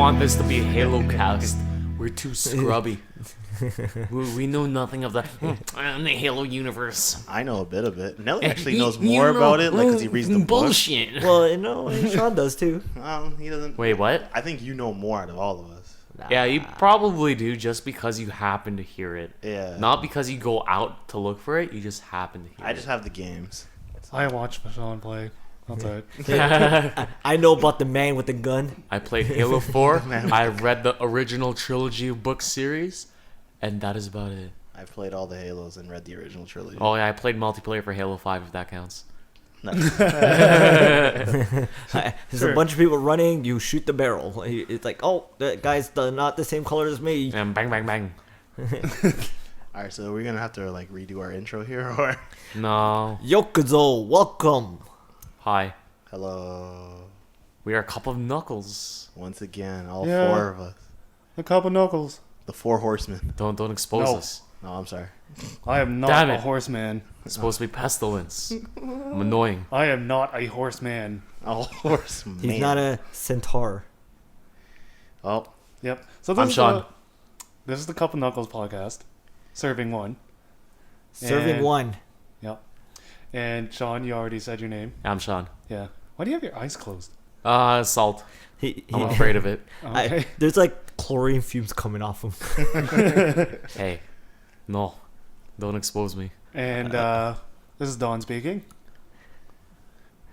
want this to be a Halo cast. We're too scrubby. we know nothing of the Halo universe. I know a bit of it. Nelly actually knows more about it, like, because he reads the bullshit. book. Well, Sean does too. He doesn't. Wait, what? I think you know more out of all of us. Yeah, you probably do, just because you happen to hear it. Yeah. Not because you go out to look for it. You just happen to hear it. I just have the games. I watched Sean play. That's it. I know about the man with the gun. I played Halo 4. I read the original trilogy of book series, and that is about it. I played all the Halos and read the original trilogy. Oh yeah, I played multiplayer for Halo 5, if that counts. Nice. There's a bunch of people running. You shoot the barrel. It's like, oh, that guy's not the same color as me. And bang, bang, bang. All right, so we're gonna have to like redo our intro here, or No. Yokuzo, welcome. Hi. hello. We are a Kup O Knuckles. Once again, all Yeah. four of us, The Kup O Knuckles. the four horsemen. Don't expose No. us. No, I'm sorry. I am not Damn a it. horseman. It's supposed to be pestilence. I'm annoying. I am not a horseman. A horseman. He's not a centaur. Oh, Yep. So I'm is Sean. This is the Kup O Knuckles podcast. Serving one. Serving And- one. Yep. And Sean, you already said your name. I'm Sean. Yeah. Why do you have your eyes closed? Salt. He, I'm afraid of it. Okay. there's like chlorine fumes coming off him. Hey. No. Don't expose me. And this is Don speaking.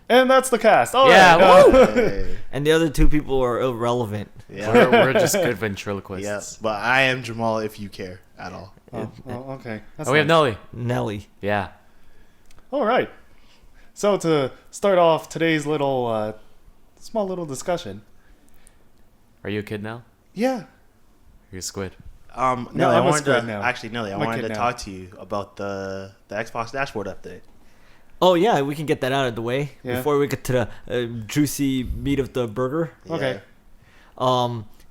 And that's the cast. All Yeah, right. woo! hey. And the other two people are irrelevant. Yeah. We're just good ventriloquists. Yes, but I am Jamal if you care at all. Oh, okay. That's Oh, we have nice. Nelly. Nelly. Yeah. All right. So to start off today's little, small little discussion. Are you a kid now? Yeah. You're a squid. Nelly, No, I I'm a wanted squid to now. actually, Nelly, I I'm a wanted kid to now. talk to you about the Xbox dashboard update. Oh yeah, we can get that out of the way Yeah. before we get to the juicy meat of the burger. Okay.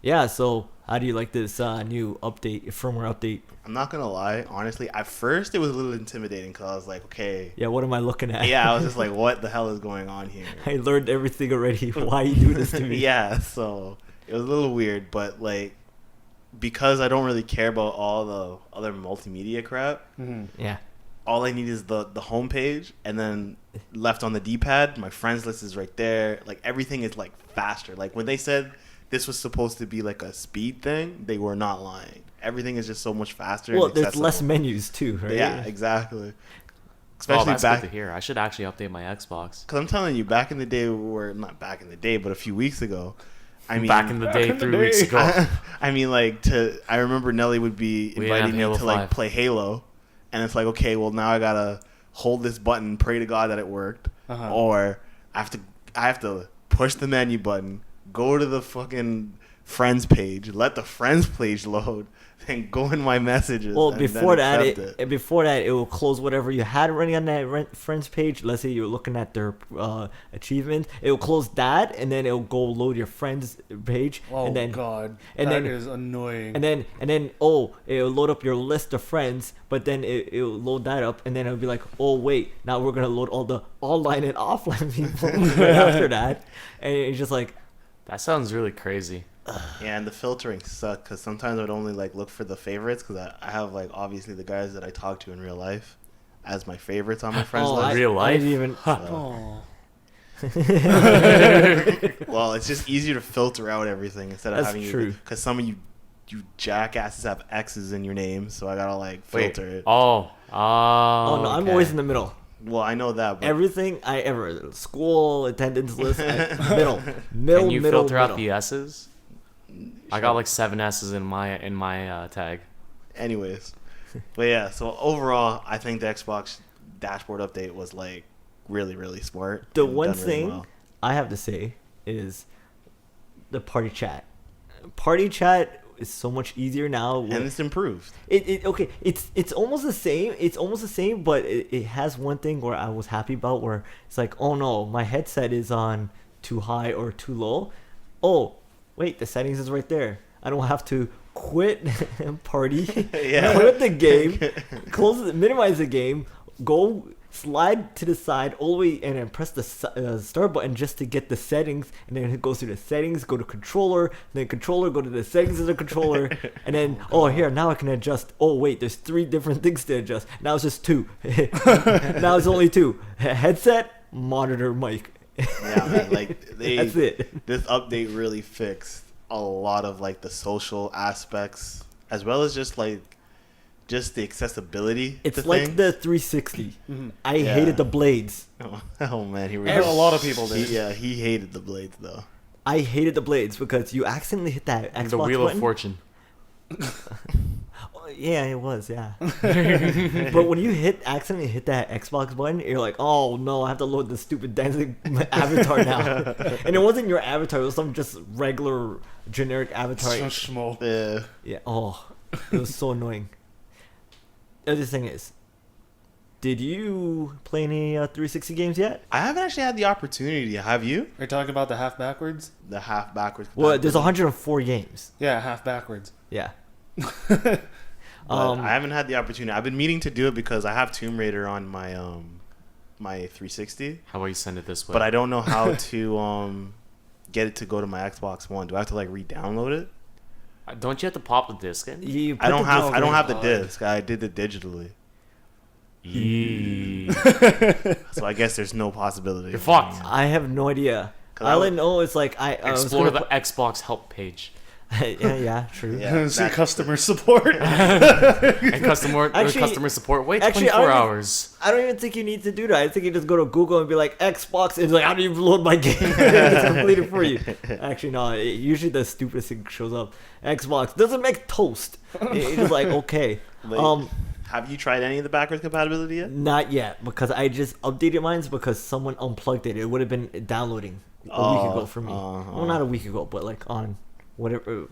Yeah. So how do you like this new update, firmware update? I'm not gonna lie, honestly, at first it was a little intimidating because I was like, okay, Yeah. What am I looking at? yeah, I was just like, what the hell is going on here? I learned everything already. Why you do this to me? Yeah, so it was a little weird, but like because I don't really care about all the other multimedia crap, Mm-hmm. Yeah. all I need is the home page, and then left on the D-pad, my friends list is right there. Like everything is like faster. Like when they said this was supposed to be like a speed thing, they were not lying. Everything is just so much faster. Well, and there's accessible. less menus too, right? Yeah, exactly. Oh, Especially that's back good to hear. I should actually update my Xbox. because I'm telling you, back in the day, or not back in the day, but a few weeks ago. I mean, Back in the day, in the 3 day. weeks ago. I mean, like I remember Nelly would be We didn't have inviting me Halo to like 5. play Halo, and it's like, okay, well now I gotta hold this button, pray to God that it worked, Uh-huh. or I have to push the menu button, go to the fucking friends page, let the friends page load, then go in my messages. Well, and before then that, accept it will close whatever you had running on that friends page. Let's say you're looking at their achievements, it will close that, and then it will go load your friends page, Oh, and then God. and That then- is annoying. and then it will load up your list of friends, but then it will load that up, and then it'll be like, oh wait, now we're gonna load all the online and offline people right after that, and it's just like, That sounds really crazy. Yeah, and the filtering sucked because sometimes I'd only like look for the favorites because I have like obviously the guys that I talk to in real life as my favorites on my friends oh, list. Real I life? didn't even. Oh. Well, it's just easier to filter out everything instead of That's having true. because some of you jackasses have X's in your name, so I gotta like Wait. filter it. Oh. Oh no, I'm okay. always in the middle. Well, I know that, but Everything I ever school attendance list middle. Can you middle, filter out middle. the S's? I got like 7 S's in my tag. anyways. But yeah, so overall, I think the Xbox dashboard update was like really, really smart. The and one done really thing well. I have to say is the party chat. Party chat is so much easier now. and it's improved. Okay, it's almost the same. It's almost the same, but it has one thing where I was happy about, where it's like, oh no, my headset is on too high or too low. Oh, wait, the settings is right there. I don't have to quit party, Yeah. quit the game, minimize the game, go slide to the side all the way and then press the start button just to get the settings, and then it goes through the settings, go to controller, then controller, go to the settings of the controller, and then here now I can adjust. Oh wait, there's 3 different things to adjust. Now it's just 2. Now it's only 2. Headset, monitor, mic. Yeah, man, like That's it. This update really fixed a lot of like the social aspects, as well as just the accessibility. It's to like things. the 360. I Yeah. hated the blades. Oh man, here we A go. lot of people did. He hated the blades though. I hated the blades because you accidentally hit that Xbox The Wheel button. of Fortune. Yeah, it was, yeah. But when you accidentally hit that Xbox button, you're like, oh no, I have to load the stupid dancing avatar now. And it wasn't your avatar, it was some just regular generic avatar. Schmo. Yeah. Yeah, it was so annoying. The other thing is, did you play any 360 games yet? I haven't actually had the opportunity. Have you? Are you talking about the half backwards? The half backwards. Well, there's compatibility. 104 games. Yeah, half backwards. Yeah. But I haven't had the opportunity. I've been meaning to do it because I have Tomb Raider on my my 360, How about you send it this way? but I don't know how to get it to go to my Xbox One. Do I have to like re-download it? Don't you have to pop the disc in? You I don't put the have disc I don't in. have the God. disc. I did it digitally, Yee. so I guess there's no possibility. You're fucked. I have no idea. 'Cause All I I- know is like I was Explore gonna the Xbox help page yeah, true. Yeah, See that- customer support. and customer Actually- customer support. Wait actually, 24 I don't- hours. I don't even think you need to do that. I think you just go to Google and be like Xbox. It's like I don't even load my game. It's completed for you. Actually, no. Usually the stupidest thing shows up. Xbox doesn't make toast. It's just like okay. Like, have you tried any of the backwards compatibility yet? Not yet because I just updated mine because someone unplugged it. It would have been downloading a week ago for me. Well, not a week ago, but like on whatever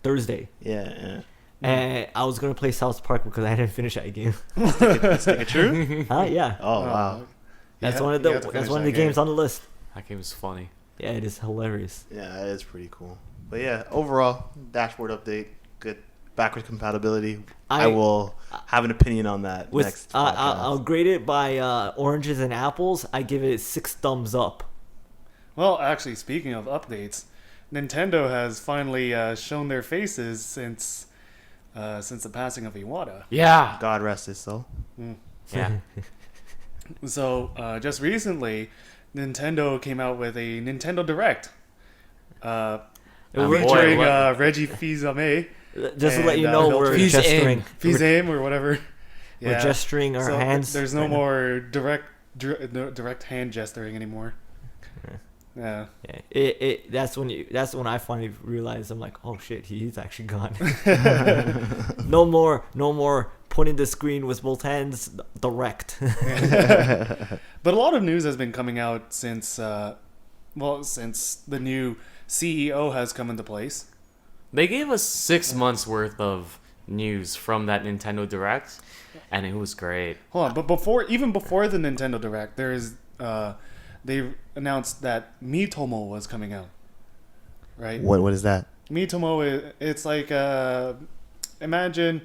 Thursday. Yeah. And I was gonna play South Park because I hadn't finished that game. Stick it true? Yeah. Oh wow. That's Yeah, one of you the have to that's finish one of that the games game. on the list. That game is funny. Yeah, it is hilarious. Yeah, that is pretty cool. But yeah, overall dashboard update, good backward compatibility. I will have an opinion on that With next podcast. I'll grade it by oranges and apples. I give it 6 thumbs up. Well, actually, speaking of updates, Nintendo has finally shown their faces since the passing of Iwata. Yeah. God rest his soul. Yeah. So just recently, Nintendo came out with a Nintendo Direct, boy, featuring what- Reggie Fils-Aimé, Just to let you And, know, Hilton. we're Fils-Aimé. gesturing. Fils-Aime or whatever. We're gesturing our So hands. There's no right now. more direct hand gesturing anymore. Yeah. Yeah, that's when I finally realized I'm like, oh shit, he's actually gone. no more pointing the screen with both hands direct. But a lot of news has been coming out since since the new CEO has come into place. They gave us 6 months worth of news from that Nintendo Direct, and it was great. Hold on, but even before the Nintendo Direct, they announced that Miitomo was coming out. Right? What is that? Miitomo it's like imagine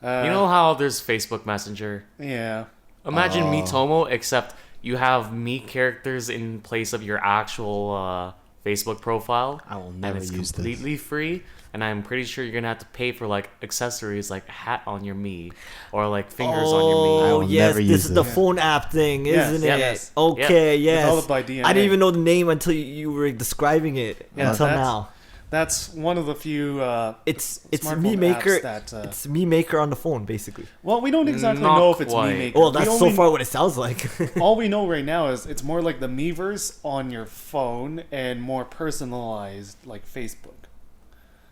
You know how there's Facebook Messenger? yeah. Imagine Oh. Miitomo, except you have me characters in place of your actual Facebook profile. I will never and it's use this. completely free. And I'm pretty sure you're gonna have to pay for like accessories, like a hat on your me, or like fingers on your me. I Oh will yes, never this use is the this. phone app thing, Yes, isn't yeah, it? yes. Okay, yes. Developed by DNA. I didn't even know the name until you were describing it Yeah, until that's- now. That's one of the few. It's smartphone Me Maker. apps that, It's Me Maker on the phone, basically. well, we don't exactly Not know if it's quite. Me Maker. Well, We that's only- so far what it sounds like. All we know right now is it's more like the Miiverse on your phone and more personalized, like Facebook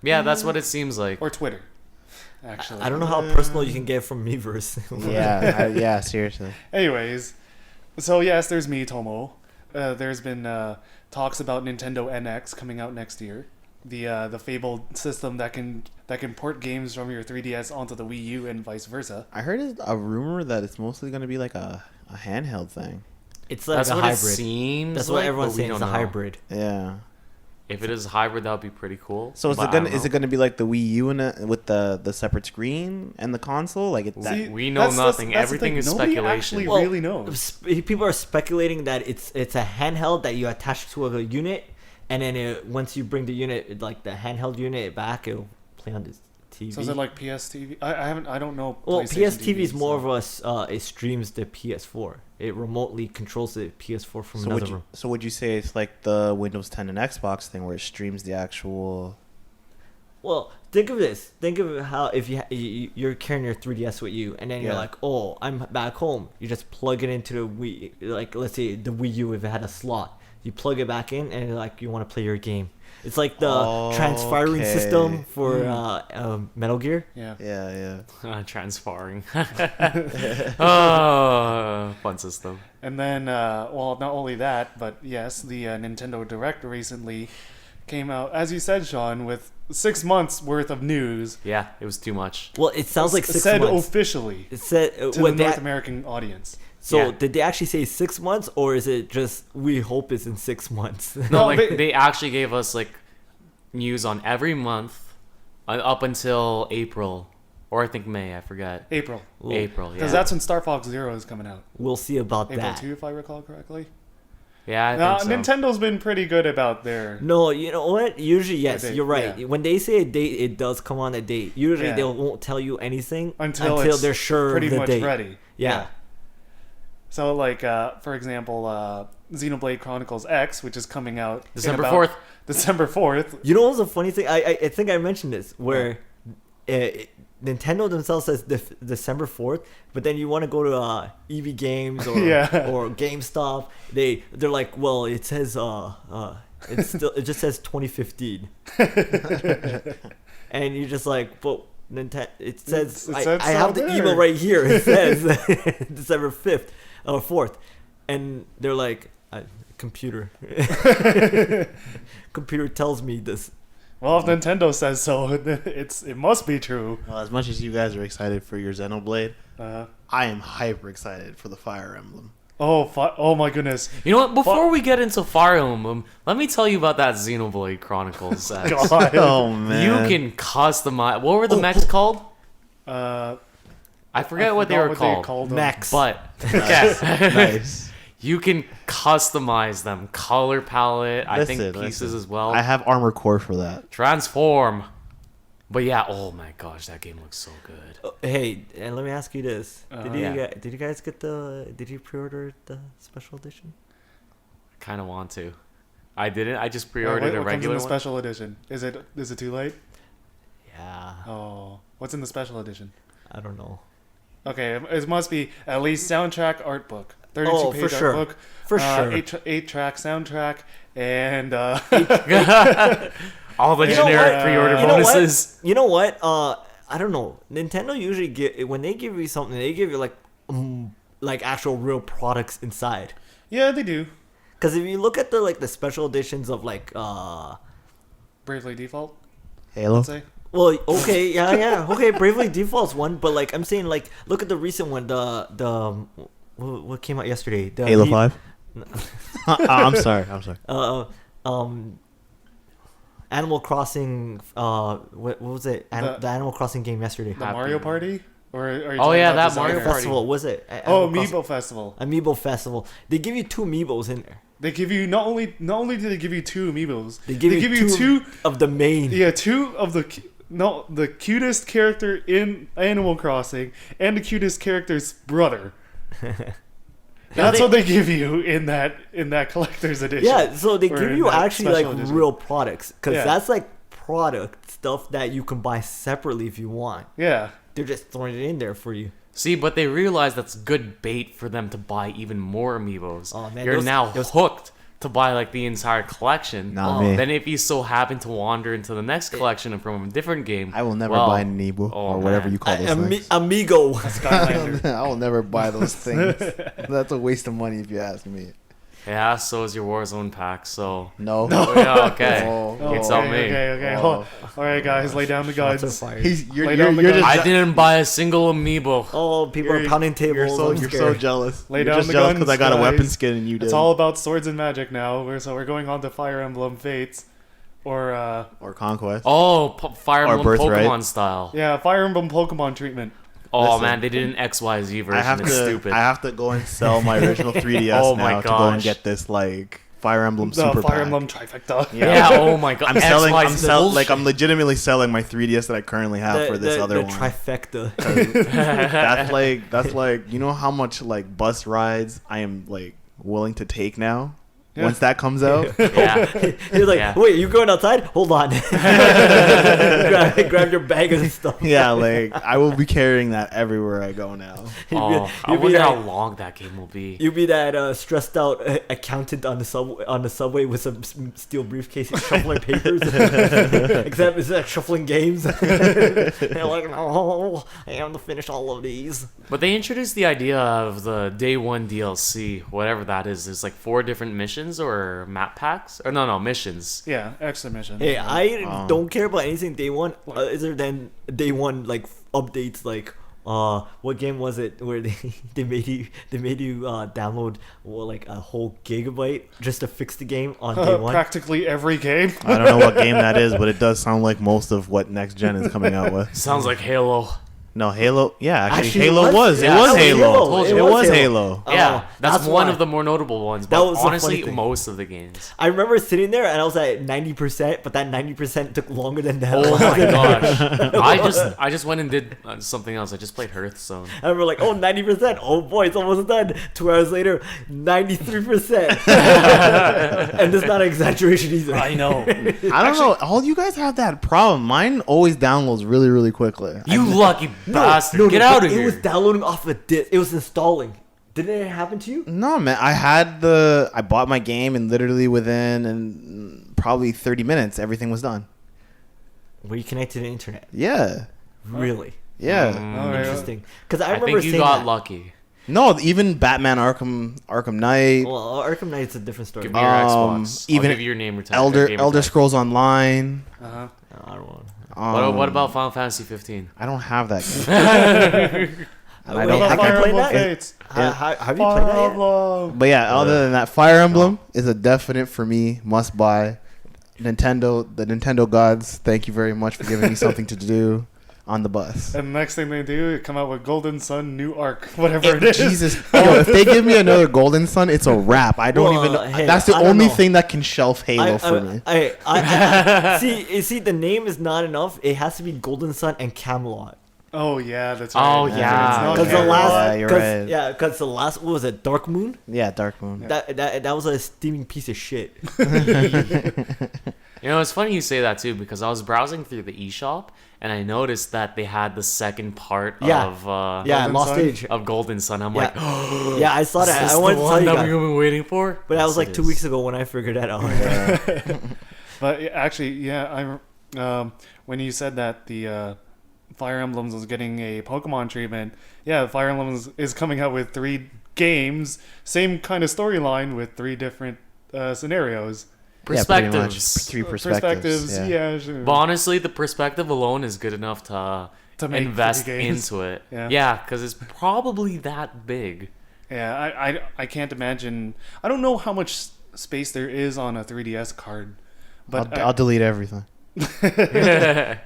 Yeah, that's what it seems like. or Twitter. Actually, I don't know how personal you can get from Miiverse. Yeah, seriously. Anyways, so yes, there's Miitomo. There's been talks about Nintendo NX coming out next year. The fabled system that can port games from your 3DS onto the Wii U and vice versa. I heard a rumor that it's mostly going to be like a handheld thing. It's like That's a what it hybrid. seems. That's what like, everyone's but we saying. It's a don't know. hybrid. Yeah. If it is hybrid, that would be pretty cool. So is but it gonna be like the Wii U with the separate screen and the console? Like it's See, we know nothing. that's the Everything thing. is Nobody speculation. actually Well, really knows. People are speculating that it's a handheld that you attach to a unit, and then once you bring the unit, like the handheld unit back, it'll play on the TV. So is it like PS TV? I don't know. Well, PlayStation PS TV is TV, more so- of it streams the PS4. It remotely controls the PS4 from so another room. would you say it's like the Windows 10 and Xbox thing where it streams the actual? Well, think of this. Think of how if you're carrying your 3DS with you, and then you're Yeah. like, oh, I'm back home. You just plug it into the Wii, like let's say the Wii U if it had a slot. You plug it back in, and like you want to play your game. It's like the transferring Okay. system for Metal Gear. Yeah. Yeah. Transferring. Oh, fun system. And then, well, not only that, but yes, the Nintendo Direct recently came out, as you said, Sean, with 6 months worth of news. Yeah, it was too much. Well, it sounds like 6 said months. officially It said to the North American audience. So Yeah. did they actually say 6 months, or is it just we hope it's in 6 months? No, No, like they- they actually gave us like news on every month up until April, or I think May. I forget. April. April, yeah. Because that's when Star Fox Zero is coming out. We'll see about April that. 2, if I recall correctly. Yeah, I Now, think so. Nintendo's been pretty good about their... No, you know what? Usually, yes, date, you're right. yeah. When they say a date, it does come on a date. Usually, Yeah. they won't tell you anything until it's they're sure pretty of the much date. ready. Yeah. So, like, for example, Xenoblade Chronicles X, which is coming out in December about 4th. December 4th. You know what's a funny thing? I think I mentioned this where Nintendo themselves says December 4th, but then you want to go to EV Games or Yeah. or GameStop. They're like, well, it says it just says 2015, and you're just like, but Nintendo. It says It I says have so the there. email right here. It says December 5th or 4th, and they're like, computer. Computer tells me this. Well, if Nintendo says so, it must be true. Well, as much as you guys are excited for your Xenoblade, Uh, I am hyper excited for the Fire Emblem. oh my goodness. You know what? Before we get into Fire Emblem, let me tell you about that Xenoblade Chronicles X. God. Oh man! You can customize. What were the mechs called? Uh, I forget what they were called. them. Max. But okay. nice. You can customize them. Color palette. I think Listen, pieces listen. as well. I have Armor Core for that. Transform. But yeah, oh my gosh, that game looks so good. Hey, and let me ask you this: Yeah. Did you guys get Did you pre-order the special edition? I kind of want to. I didn't. I just What pre-ordered a comes in regular the one. special edition? Is it too late? Yeah, Oh, what's in the special edition? I don't know. Okay, it must be at least soundtrack art book. 32 Oh, page for art sure. book. For sure. 8 track soundtrack and All the You know generic what? pre-order You know what? bonuses. You know what? I don't know. Nintendo usually when they give you something, they give you like actual real products inside. yeah, they do. Because if you look at the special editions of Bravely Default, Halo. let's say. well, okay, yeah, okay, Bravely Default's one, but like I'm saying, like look at the recent one, the what came out yesterday, the Halo 5. I'm sorry. Animal Crossing. What was it? The Animal Crossing game yesterday. The Happy Mario Meal. Party? Or are you Oh, talking yeah, about that this Mario other- Party. Festival was it? Oh, Animal Crossing- Amiibo Festival. Amiibo Festival. They give you 2 amiibos in there. They give you not only do they give you 2 amiibos, They give you two of the main. Yeah, 2 of the the cutest character in Animal Crossing and the cutest character's brother. That's what they give you in that collector's edition. Yeah, so they Or give in you that actually like special edition. real products because Yeah. that's like product stuff that you can buy separately if you want. Yeah. They're just throwing it in there for you. See, but they realize that's good bait for them to buy even more amiibos. Oh, man, You're those- now those- hooked to buy like the entire collection. Not me. Then if you so happen to wander into the next collection from a different game, I will never well, buy an Amiibo oh, or whatever man. you call those things. Amigo. Skylander. I will never buy those things. That's a waste of money if you ask me. Yeah, so is your Warzone pack. So No. yeah, okay. Oh, It's oh. on me. Okay. Oh. All right, guys, lay down the Shots guns. are fired. You're Lay down the gun. I didn't buy a single amiibo. Oh, people are pounding tables. I'm You're so scared. jealous. Lay you're down just the jealous guns, I got a weapon guys. skin and you did. It's all about swords and magic now. We're going on to Fire Emblem Fates. Or Conquest. Oh, Fire Or Emblem Birthright. Pokemon style. yeah, Fire Emblem Pokemon treatment. Oh Listen, man, they did an XYZ version. I have It's to. stupid. I have to go and sell my original 3DS Oh now my to go and gosh. get this like Fire Emblem The Super Fire Pack. Emblem trifecta. yeah. Oh my god. I'm selling. I'm XYZ like I'm bullshit. legitimately selling my 3DS that I currently have for this other the one. trifecta. That's like you know how much like bus rides I am like willing to take now. Yeah. Once that comes out, Yeah. You're like, Yeah. wait, you going outside? Hold on. grab your bag of stuff. yeah, like I will be carrying that everywhere I go now. Oh, I wonder how long that game will be. You'll be that stressed out accountant on the subway with some steel briefcase shuffling papers. Except it's like shuffling games. They're like, oh, I have to finish all of these. But they introduced the idea of the day one DLC, whatever that is. There's like 4 different missions or map packs, or no missions. Yeah, extra mission. Hey, I don't care about anything day one other than day one like updates like what game was it where they made you download like a whole gigabyte just to fix the game on day one. Practically every game. I don't know what game that is, but it does sound like most of what next gen is coming out with. Sounds like Halo. No, Halo. Yeah, actually, Actually, Halo was. Yeah, It was that was Halo. Halo. It was Halo. Yeah, that's one why. of the more notable ones. That But was the funny honestly, thing. most of the games. I remember sitting there and I was at 90%, but that 90% took longer than that. Oh my gosh! I just went and did something else. I just played Hearthstone. I remember like, 90%. Oh boy, it's almost done. 2 hours later, 93%. And it's not an exaggeration either. I know. I don't know. All you guys have that problem. Mine always downloads really, really quickly. You lucky bastard! Get out of It here! was downloading off a disc. It was installing. Didn't it happen to you? No, man. I bought my game and literally within probably 30 minutes, everything was done. Were you connected to the internet? Yeah. Really? Yeah. Alright. Interesting. Because I I remember think you saying got that. lucky. No, even Batman Arkham Knight, Well, Arkham Knight's a different story. Give me your Xbox. even I'll give you your name tag. Elder gamer Elder tag. Scrolls Online. Uh-huh. I don't want. What about Final Fantasy 15? I don't have that game. And I Wait, don't have think you I- played that? Fates. Have you Fire played that yet? Emblem. But yeah, other than that, Fire Emblem is a definite for me must buy. The Nintendo gods, thank you very much for giving me something to do on the bus. And the next thing they do, come out with Golden Sun New Arc, whatever it is. Jesus, yo, if they give me another Golden Sun, it's a wrap. I don't Well, even know. hey, That's the I don't only know. thing that can shelf Halo for me. I see, the name is not enough. It has to be Golden Sun and Camelot. Oh yeah, that's right. Oh, yeah. It's not Because the fair. last, Yeah, you're right. yeah, because the last, what was it, Dark Moon? Yeah, Dark Moon. That was a steaming piece of shit. You know, it's funny you say that too because I was browsing through the eShop and I noticed that they had the second part Yeah. of Yeah, Golden Lost Sun? Age. of Golden Sun. I'm Yeah. like, Yeah, I saw is that. this I wanted the to tell one you that guys. we've been waiting for? But that Yes, was like it 2 is. weeks ago when I figured that out. But actually, yeah, when you said that the Fire Emblems was getting a Pokemon treatment, yeah, Fire Emblems is coming out with 3 games, same kind of storyline with 3 different scenarios. Yeah, pretty much. Perspectives. 3 perspectives. Yeah, sure. But honestly, the perspective alone is good enough to make invest 3 games. into it. Yeah. Yeah, because it's probably that big. Yeah, I can't imagine. I don't know how much space there is on a 3DS card, but I'll delete everything. Well,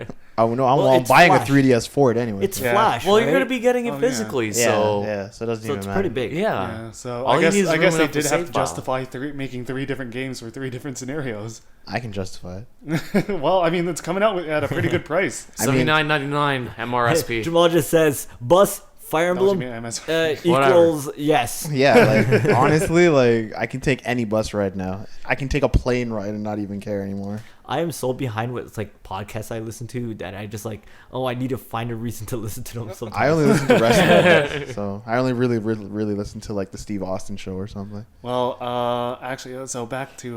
Oh no, I'm, Well, I'm it's buying Flash. a 3DS for it anyway. It's Yeah. Flash. you're right? gonna be getting it Oh, yeah. physically, yeah, so yeah, so it doesn't So even it's matter. pretty big. yeah. yeah, so All I you guess need is I guess room they enough to did have save to file. justify making 3 different games for 3 different scenarios. I can justify it. Well, I mean, it's coming out at a pretty good price. I mean- $79.99 MRSP. Jamal just says, bus, Fire That was Emblem me, MS. equals yes. Yeah, like honestly, like I can take any bus ride now. I can take a plane ride and not even care anymore. I am so behind with like podcasts I listen to that I just like, I need to find a reason to listen to them sometimes. I only listen to wrestling, so I only really listen to like the Steve Austin show or something. Well, actually, so back to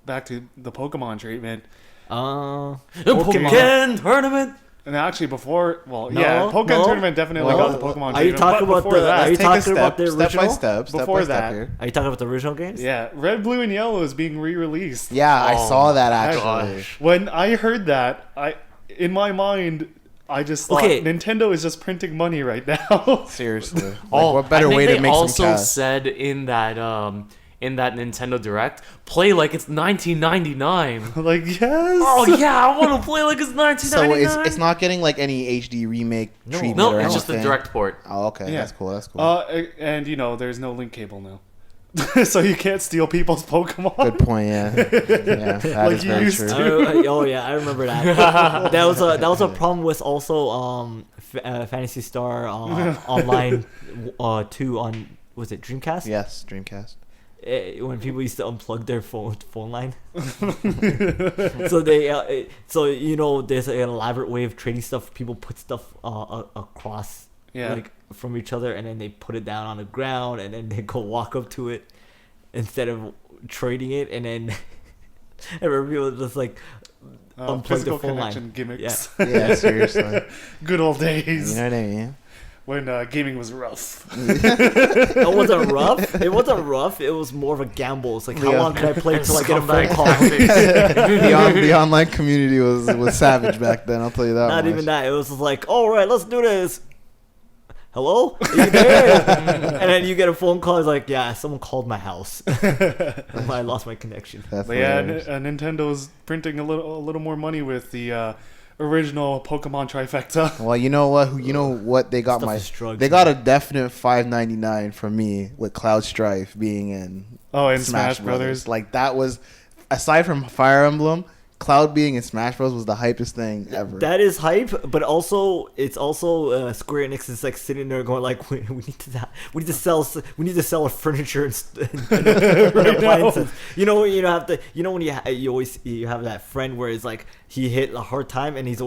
the Pokemon treatment. The Pokemon tournament. And actually, before, well, No, yeah, Pokemon no, tournament definitely no. got the Pokemon Are you treatment. talking but about before the- that, are you Take talking a about the step by original? step Before by step that. here. Are you talking about the original games? yeah, Red, Blue, and Yellow is being re-released. Yeah, I Oh saw that my actually. gosh. When I heard that, in my mind, I just thought Okay. Nintendo is just printing money right now. Seriously, like, Oh, what better I think way they to make also some cash? said in that in that Nintendo Direct, play like it's 1999. Like, yes. Oh yeah, I want to play like it's So 1999. it's not getting like any HD remake treatment. no, or it's just a anything? direct port. Oh, okay, Yeah. that's cool. That's cool. And there's no link cable now. So you can't steal people's Pokemon. Good point. Yeah, yeah, that Like is you very used true. to. Oh yeah, I remember that. That was a problem with also Fantasy Star Online 2 on, was it Dreamcast? Yes, Dreamcast. When people used to unplug their phone line. So they there's an elaborate way of trading stuff. People put stuff across like from each other, and then they put it down on the ground, and then they go walk up to it instead of trading it. And then I remember people just like unplug Physical the phone connection line. gimmicks. Yeah, seriously. Good old days. You know what I mean? When gaming was rough. It wasn't rough. It wasn't rough. It was more of a gamble. It's like, how long can I play until I get a phone call? The online community was savage back then. I'll tell you that. Not much. even that. It was just like, all right, let's do this. Hello? Are you there? And then you get a phone call. It's like, yeah, someone called my house. I lost my connection. That's But yeah, hilarious. Nintendo's printing a little more money with the original Pokemon trifecta. Well, you know what? They got Stuff is drugs, they got a definite $5.99 from me with Cloud Strife being in. Oh, and Smash Brothers. Like that was, aside from Fire Emblem, Cloud being in Smash Bros was the hypest thing ever. That is hype, but also it's also Square Enix is like sitting there going like, we need to sell our furniture and appliances. You know when you have to, when you have that friend where it's like he hit a hard time and he's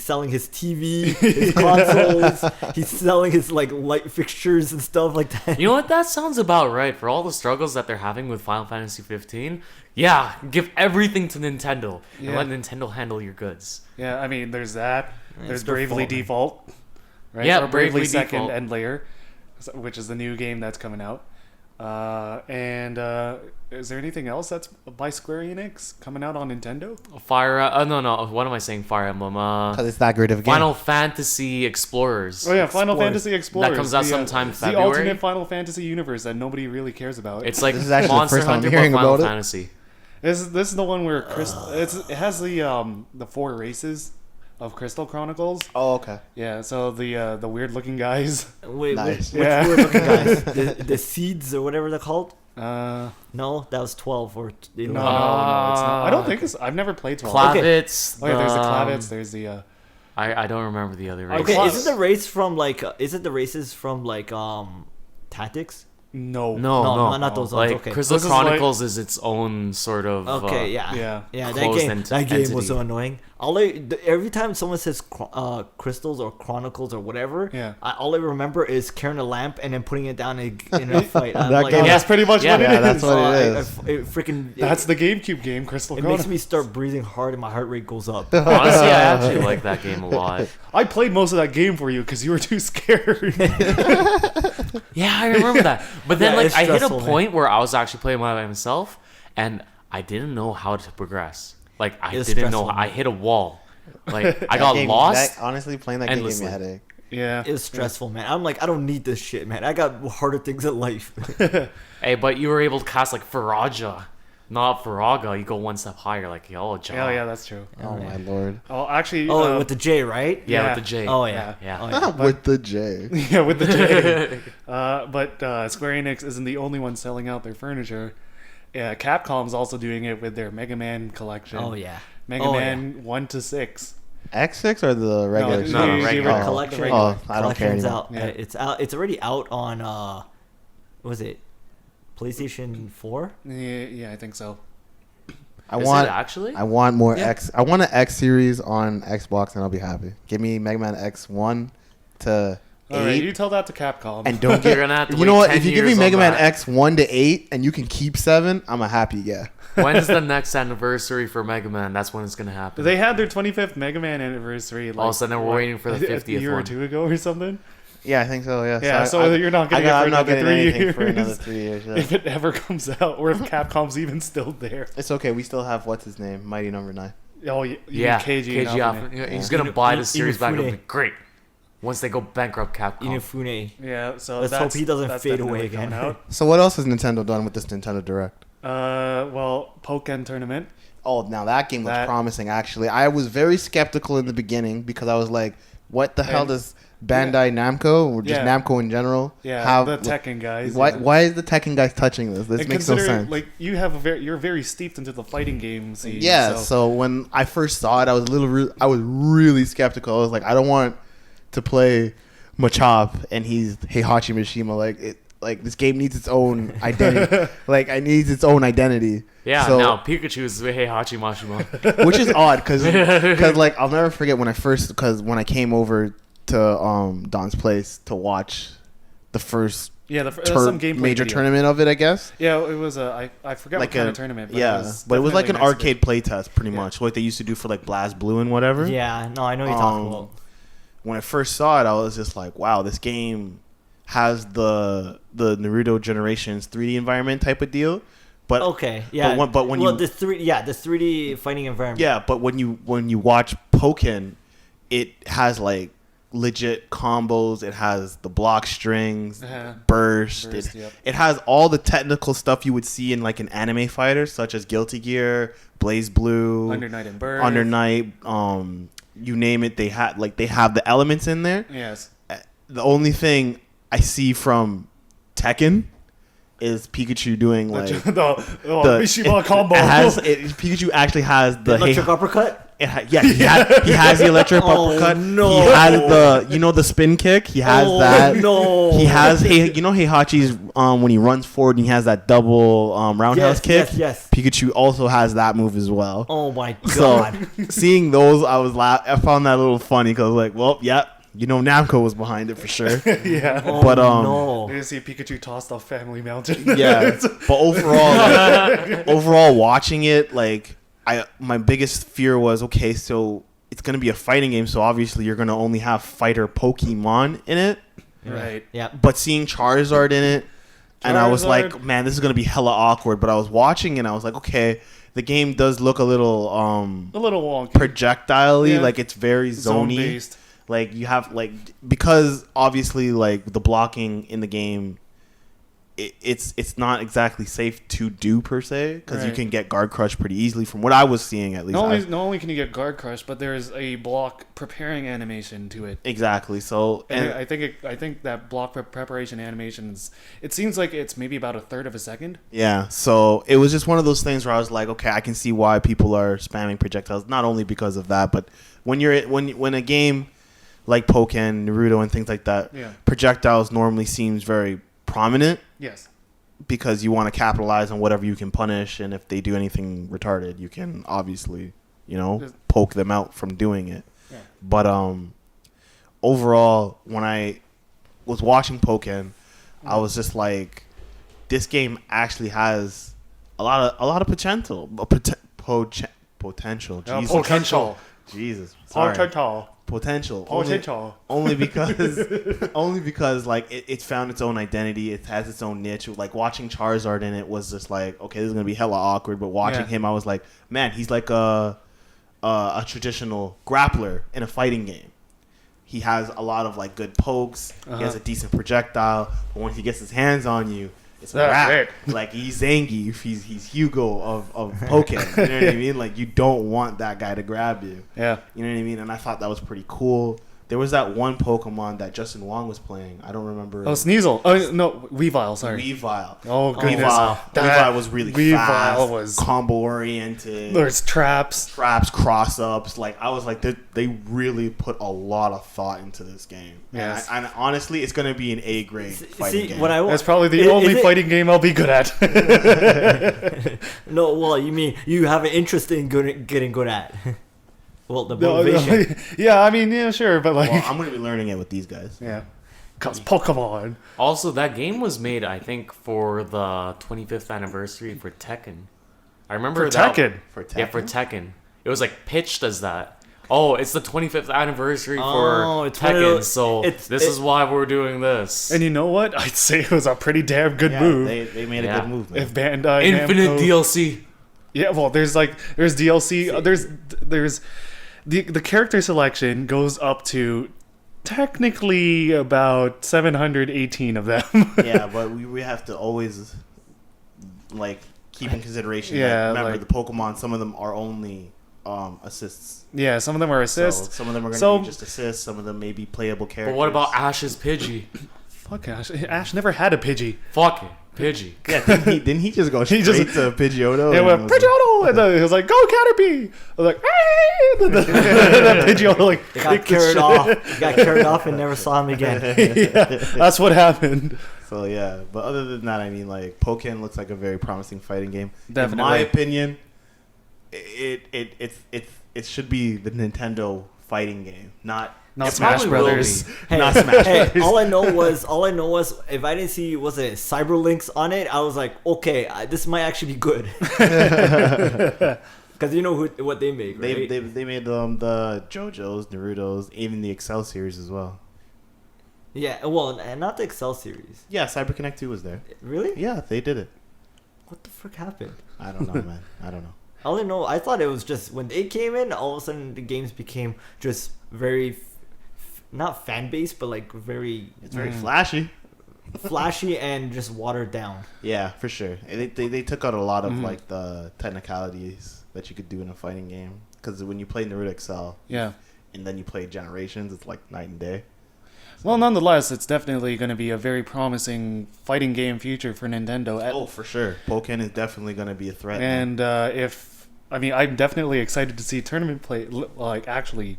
selling his TV, his consoles, he's selling his like light fixtures and stuff like that. You know what? That sounds about right for all the struggles that they're having with Final Fantasy 15. Yeah, give everything to Nintendo and Yeah. let Nintendo handle your goods. Yeah, I mean, there's that. There's it's their Bravely fault, man. Default. Right? Yeah, or Bravely Bravely Second Default. End Layer, which is the new game that's coming out. Is there anything else that's by Square Enix coming out on Nintendo? No, what am I saying? Fire Emblem. Because it's that great of a game. Final Fantasy Explorers. Oh yeah, Final Explorers. Fantasy Explorers. That comes out the, sometime the February. alternate Final Fantasy universe that nobody really cares about. It's like This is actually the Monster first time I'm Hunter, but hearing Final about it. Fantasy. This is the one where it has the 4 races of Crystal Chronicles. Oh, okay. Yeah, so the weird looking guys. Wait, Nice. which Yeah. weird looking guys? The seeds or whatever they're called? No, No, that was 12 or it's not. I don't think it's. I've never played 12. Klavitz. Oh yeah, there's the Klavitz. There's the. I don't remember the other race. Okay, Cla- isn't the race from like the races from like Tactics? No. No, not those ones. Like Okay. Crystal This is like- Chronicles is its own sort of. Okay, yeah. yeah. Closed That game was entity. so annoying. Every time someone says crystals or chronicles or whatever, Yeah. all I remember is carrying a lamp and then putting it down in a fight. I'm That like, game- Yeah, that's pretty much Yeah, what it is. yeah, that's what it I is. freaking. That's the GameCube game, Crystal It Chronicles. makes me start breathing hard and my heart rate goes up. Honestly, I actually like that game a lot. I played most of that game for you because you were too scared. Yeah, I remember that. But then, Yeah, like, it's I hit a stressful, man. point where I was actually playing by myself, and I didn't know how to progress. Like, I It's didn't know. stressful, I man. hit a wall. Like, I That got game- lost. honestly, playing that game gave me endlessly. a headache. yeah. It's stressful, man. I'm like, I don't need this shit, man. I got harder things in life. Hey, but you were able to cast like Faraja, not Faraga. You go one step higher, like Oh John. yeah, that's true. Oh my lord. Oh, actually. Oh, with the J, right? Yeah, Yeah. with the J. Oh yeah. Yeah. Oh, yeah. With the J. yeah, with the J. But Square Enix isn't the only one selling out their furniture. Yeah, Capcom's also doing it with their Mega Man collection. Oh yeah. Mega Oh, Man 1 to 6. X6 or the regular? the- No, the regular. regular- Collection. the regular. Oh, I don't care Collection's anymore. out. Yeah. It's out. It's already out on what was it? PlayStation 4? Yeah, I think so. I Is want it actually? I want more Yeah. X. I want an X series on Xbox, and I'll be happy. Give me Mega Man X1 to All right, 8, you tell that to Capcom. and don't You're get. gonna have to You know wait what? 10 If you give me years Mega on Man that. X1 to 8, and you can keep 7, I'm a happy guy. When's the next anniversary for Mega Man? That's when it's gonna happen. They had their 25th Mega Man anniversary. Like, All of a sudden, we're what, waiting for the 50th a year or one. two ago or something. Yeah, I think so. Yeah. Yeah, so you're not getting it for I'm not another getting 3 anything years. for another 3 years. Yeah. If it ever comes out, or if Capcom's even still there. It's okay. We still have what's his name, Mighty Number 9. Oh, you Yeah, mean KG KG Inafune. off. He's gonna buy the series back. It'll be great. once they go bankrupt, Capcom. Inafune. Yeah, so Let's hope he doesn't fade away definitely coming again. out. So what else has Nintendo done with this Nintendo Direct? Well, Pokken Tournament. Oh, now that game looks That- promising. Actually, I was very skeptical in the beginning because I was like, "What the hell And- does Bandai Namco or just Yeah. Namco in general Yeah, have?" the Tekken guys. Why? yeah. Why is the Tekken guys touching this? This And makes no consider, sense. like you have you're very steeped into the fighting game scene. Yeah, so, so when I first saw it, I was I was really skeptical. I was like, I don't want to play Machop and he's Heihachi Mishima. Like this game needs its own identity. Like I needs its own identity. Yeah, So- now Pikachu is Heihachi Mashima. which is odd because like I'll never forget when I came over to Don's place to watch the first yeah, some gameplay major video. tournament of it, I guess. Yeah, it was I forgot Like what kind a of tournament. but it was like an definitely arcade playtest, pretty Yeah. much, like they used to do for like Blast Blue and whatever. Yeah, no, I know what you're talking Um, about. When I first saw it, I was just like, wow, this game has the Naruto Generations 3D environment type of deal. But Okay, yeah. but when well, you the 3D fighting environment. yeah, but when you watch Pokken, it has like legit combos. It has the block strings, Uh-huh. burst. Burst, it, yep. it has all the technical stuff you would see in like an anime fighter, such as Guilty Gear, Blaze Blue, Under Night and Birth. Under Night. You name it, they have the elements in there. Yes. The only thing I see from Tekken is Pikachu doing like the Mishima combo. Pikachu actually has the Electric uppercut. yeah, he has the electric Oh, uppercut. no. He has the spin kick. He has that. No. He has Heihachi's when he runs forward and he has that double roundhouse kick. Yes. Pikachu also has that move as well. Oh my So god. seeing those, I found that a little funny because like, well, yeah, Namco was behind it for sure. yeah. Oh, But, I no. didn't see Pikachu tossed off Family Mountain. Yeah, but overall, watching it, like my biggest fear was, okay, so it's gonna be a fighting game, so obviously you're gonna only have fighter Pokemon in it. Right. Yeah. But seeing Charizard in it, and I was like, Charizard. man, this is gonna be hella awkward. But I was watching and I was like, okay, the game does look a little A little wonky. projectile-y, Yeah. like it's very Zone zony. based. Like you have because obviously like the blocking in the game, it's not exactly safe to do per se because you Right. can get guard crushed pretty easily from what I was seeing at least. Not only can you get guard crush, but there's a block preparing animation to it. Exactly. So And I think that block preparation animation it seems like it's maybe about a third of a second. yeah, so it was just one of those things where I was like, okay, I can see why people are spamming projectiles. Not only because of that, but when a game like Pokken, Naruto, and things like that, Yeah. projectiles normally seems very prominent Yes. because you want to capitalize on whatever you can punish, and if they do anything retarded, you can obviously, poke them out from doing it. Yeah. But overall, when I was watching Pokken, I was just like, this game actually has a lot of potential. Potential. Jesus. Potential. Jesus. Sorry. Potential. Potential. Only because like it found its own identity. It has its own niche. Like watching Charizard in it was just like, okay, this is gonna be hella awkward. But watching Yeah. him, I was like, man, he's like a traditional grappler in a fighting game. He has a lot of like good pokes. He has a decent projectile. But when he gets his hands on you, it's a That's wrap. it. Like he's Zangief. He's Hugo of Pokken. You know what I mean? Like you don't want that guy to grab you. Yeah. You know what I mean? And I thought that was pretty cool. There was that one Pokemon that Justin Wong was playing. I don't remember. Oh, Sneasel. Oh no, Weavile. Sorry. Weavile. Oh goodness. Weavile was really Weavile fast. was- combo oriented. There's traps. Traps, cross ups. Like I was like, they really put a lot of thought into this game. Yes. And honestly, it's gonna be an A grade fighting game. What I That's probably the only fighting game I'll be good at. No, well, you mean you have an interest in getting good at? Well, the motivation. Yeah, I mean, yeah, sure, but like, Well, I'm gonna be learning it with these guys. yeah, cause Pokemon. Also, that game was made, I think, for the 25th anniversary for Tekken. I remember For that. Tekken. For Tekken? Yeah, for Tekken. It was like pitched as that. Oh, it's the 25th anniversary Oh, for it's one of Tekken, those- so it's- this is why we're doing this. And you know what? I'd say it was a pretty damn good Yeah, move. they made Yeah. a good move. Man. If Bandai Infinite Namco- DLC. Yeah, well, there's DLC. There's the character selection goes up to technically about 718 of them. Yeah, but we have to always like keep in consideration. Yeah, remember like- the Pokemon. Some of them are only assists. Yeah, some of them are assists. So some of them are going to So- be just assists. Some of them may be playable characters. But what about Ash's Pidgey? Fuck Ash. Ash never had a Pidgey. Fuck it, Pidgey. Yeah, didn't he just go straight just- to Pidgeotto? It and went was Pidgeotto, and then he was like, "Go Caterpie!" I was like, "Hey!" And then Pidgeotto like They got kicked the carried shit. off. They got carried off and never saw him again. Yeah, that's what happened. So yeah, but other than that, I mean, like Pokken looks like a very promising fighting game. Definitely. In my opinion, it should be the Nintendo fighting game, not Not It Smash probably will Brothers. be. Hey, Not Smash hey, Brothers. all I know was if I didn't see Cyberlinks on it, I was like, okay, this might actually be good. Because you know what they make, right? They made the JoJo's, Naruto's, even the Excel series as well. Yeah, well, and not the Excel series. Yeah, CyberConnect 2 was there. Really? Yeah, they did it. What the frick happened? I don't know, man. I don't know. All I know, I thought it was just when they came in, all of a sudden the games became just very, not fan based, but like very It's very flashy. flashy and just watered down. Yeah, for sure. They took out a lot of like the technicalities that you could do in a fighting game. Because when you play Naruto XL Yeah. and then you play Generations, it's like night and day. Well, nonetheless, it's definitely going to be a very promising fighting game future for Nintendo. Oh, for sure. Pokken is definitely going to be a threat. And I'm definitely excited to see tournament play, like actually,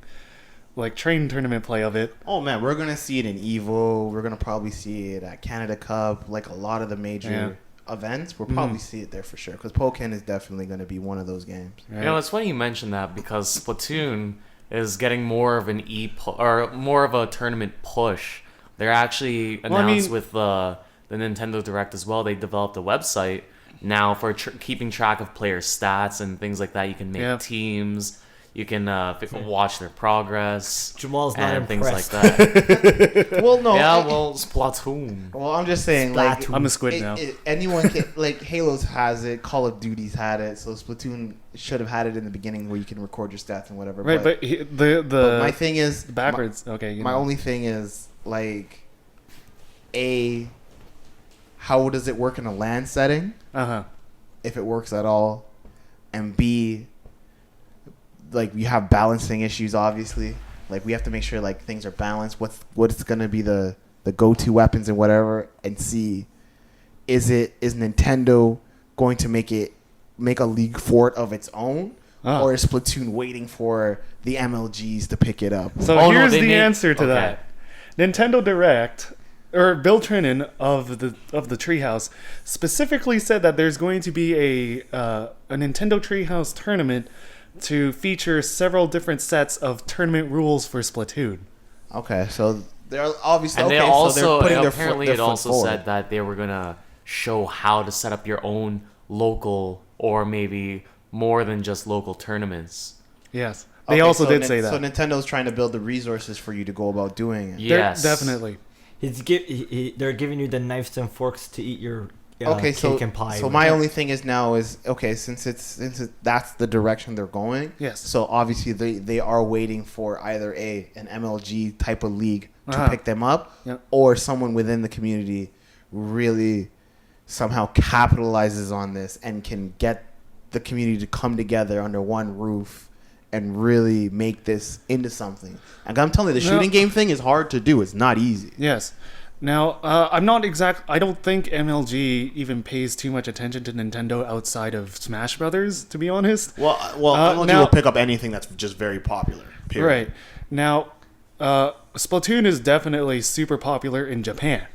like train tournament play of it. Oh man, we're gonna see it in Evo. We're gonna probably see it at Canada Cup. Like a lot of the major events, we'll probably see it there for sure. Because Pokken is definitely gonna be one of those games. Right? You know, it's funny you mentioned that because Splatoon is getting more of an or more of a tournament push. They're actually announced with the Nintendo Direct as well. They developed a website now for keeping track of player stats and things like that. You can make teams. You can watch their progress. Jamal's not and things like impressed. that. Well, no. Yeah, well, Splatoon. Well, I'm just saying, like, Splatoon. I'm a squid now. Anyone can, like, Halo's has it, Call of Duty's had it, so Splatoon should have had it in the beginning where you can record your stats and whatever. Right, but the my thing is backwards. Okay, My only thing is like, how does it work in a LAN setting? If it works at all, and B, like you have balancing issues. Obviously, like we have to make sure like things are balanced. What's gonna be the go-to weapons and whatever, and C, is Nintendo going to make a league for it of its own, or is Splatoon waiting for the MLGs to pick it up? So here's the answer to that. Nintendo Direct, or Bill Trinan of the Treehouse, specifically said that there's going to be a Nintendo Treehouse tournament to feature several different sets of tournament rules for Splatoon. Okay, so they're obviously And okay. they also so they're putting apparently their it foot also forward. said that they were gonna show how to set up your own local or maybe more than just local tournaments. Yes, they also did say that. So Nintendo's trying to build the resources for you to go about doing it. Yes, Definitely. They're giving you the knives and forks to eat your Okay, cake and pie. so my only thing is now is okay since that's the direction they're going. Yes. So obviously they are waiting for either an MLG type of league to pick them up, or someone within the community really somehow capitalizes on this and can get the community to come together under one roof and really make this into something. And I'm telling you, the shooting game thing is hard to do. It's not easy. Yes. Now, I don't think MLG even pays too much attention to Nintendo outside of Smash Brothers, to be honest. Well, MLG now- will pick up anything that's just very popular. Period. Right. Now, Splatoon is definitely super popular in Japan.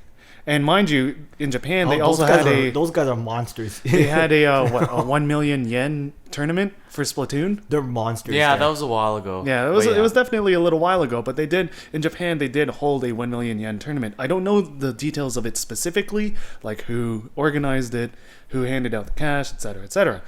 And mind you, in Japan, they also had those guys are monsters. they had a 1 million yen tournament for Splatoon. They're monsters. Yeah, there. that was a while ago. Yeah, it was definitely a little while ago, but they did in Japan. They did hold a 1 million yen tournament. I don't know the details of it specifically, like who organized it, who handed out the cash, etc., etc.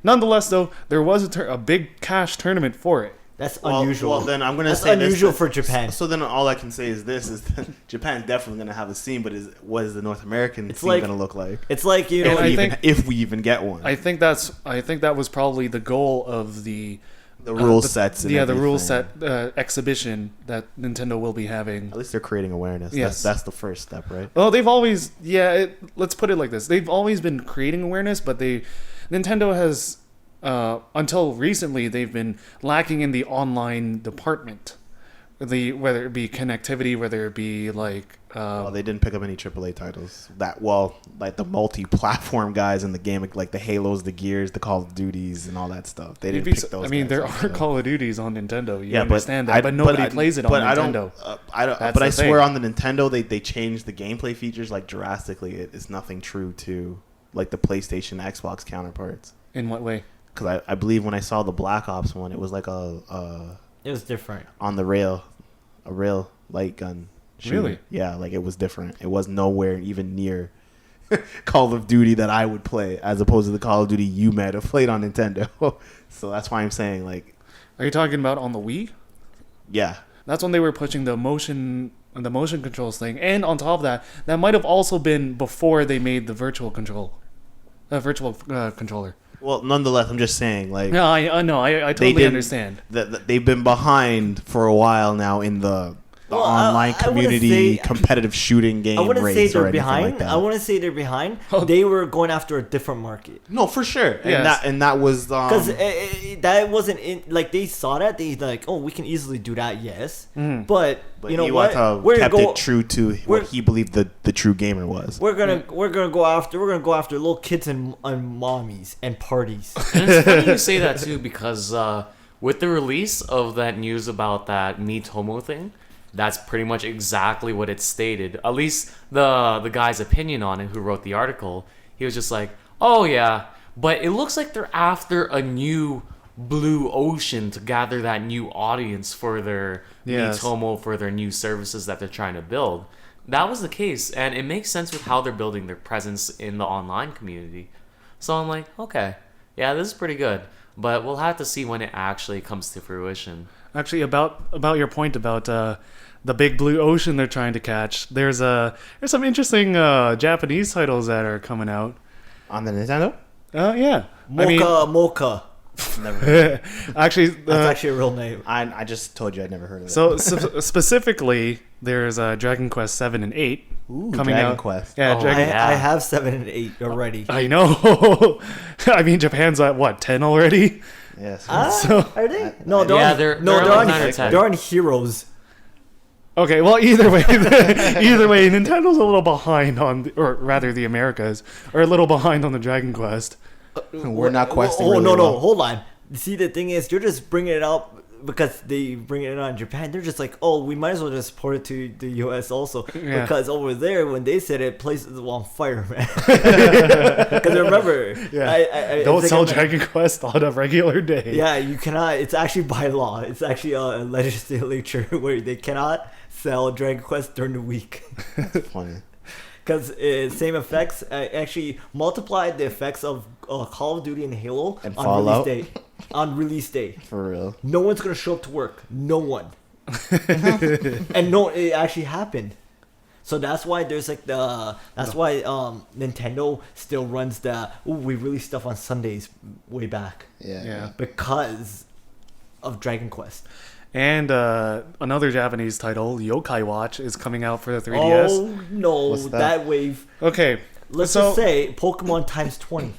Nonetheless, though, there was a big cash tournament for it. That's unusual. Well, then I'm going to That's say unusual this, for Japan. So then all I can say is this: is that Japan's definitely going to have a scene, but what is the North American scene like- going to look like? It's like, you know, And I think- If we even get one. I think that was probably the goal of the the rule sets. And the everything. rule set exhibition that Nintendo will be having. At least they're creating awareness. Yes. That's the first step, right? Well, they've always, let's put it like this. They've always been creating awareness, but Nintendo has, until recently, they've been lacking in the online department. Whether it be connectivity, whether it be like... well, they didn't pick up any AAA titles. Like the multi-platform guys in the game, like the Halos, the Gears, the Call of Duties, and all that stuff. They didn't pick those I mean, guys there up, are so. Call of Duties on Nintendo. You understand that, but nobody plays it on Nintendo. But I swear on the Nintendo, they changed the gameplay features like drastically. It's nothing true to like the PlayStation, Xbox counterparts. In what way? Because I believe when I saw the Black Ops one, it was like it was different. On the rail, a rail light gun. Shooter. Really? Yeah, like it was different. It was nowhere even near Call of Duty that I would play, as opposed to the Call of Duty you might have played on Nintendo. So that's why I'm saying, like... Are you talking about on the Wii? Yeah. That's when they were pushing the motion controls thing. And on top of that, that might have also been before they made the virtual controller. Well, nonetheless, I'm just saying, like... No, I know. I totally understand. They've been behind for a while now in the online community competitive shooting game. I wouldn't say they're behind. Like that. I wouldn't say they're behind. They were going after a different market. No, for sure. Yes. And that was because that wasn't in, like they saw that they like, oh, we can easily do that. Yes, but you know what? We're kept it true to what he believed the true gamer was. We're gonna go after little kids and mommies and parties. And it's funny you say that too, because with the release of that news about that Miitomo thing, that's pretty much exactly what it stated. At least the guy's opinion on it, who wrote the article, he was just like, oh yeah, but it looks like they're after a new blue ocean to gather that new audience for their Miitomo, for their new services that they're trying to build. That was the case, and it makes sense with how they're building their presence in the online community. So I'm like, okay, yeah, this is pretty good, but we'll have to see when it actually comes to fruition. Actually, about your point about the big blue ocean they're trying to catch, there's some interesting Japanese titles that are coming out on the Nintendo. Yeah, Mocha. Never. Actually, that's actually a real name. I just told you I'd never heard of it. So specifically, there's Dragon Quest 7 and 8 coming Dragon out. Quest. Yeah, I have 7 and 8 already. I know. I mean, Japan's at what, 10 already? Yes. So, are they? No, they're on Heroes. Okay, well, either way, Nintendo's a little behind on, or rather, the Americas are a little behind on the Dragon Quest. We're not questing. Oh, no, hold on. See, the thing is, you're just bringing it out because they bring it out in Japan. They're just like, oh, we might as well just port it to the US also. Yeah. Because over there, when they said it, places were on fire, man. Because remember, don't sell Dragon Quest on a regular day. Yeah, you cannot. It's actually by law. It's actually a legislature where they cannot sell Dragon Quest during the week. That's funny. Because same effects actually multiplied the effects of Call of Duty and Halo and on Fallout. release day. On release day. For real. No one's gonna show up to work. No one. And no, it actually happened. So that's why there's like why Nintendo still runs we release stuff on Sundays way back. Yeah. Because of Dragon Quest. And another Japanese title, Yokai Watch, is coming out for the 3DS. Oh no, that wave. Okay, let's just say Pokemon times 20.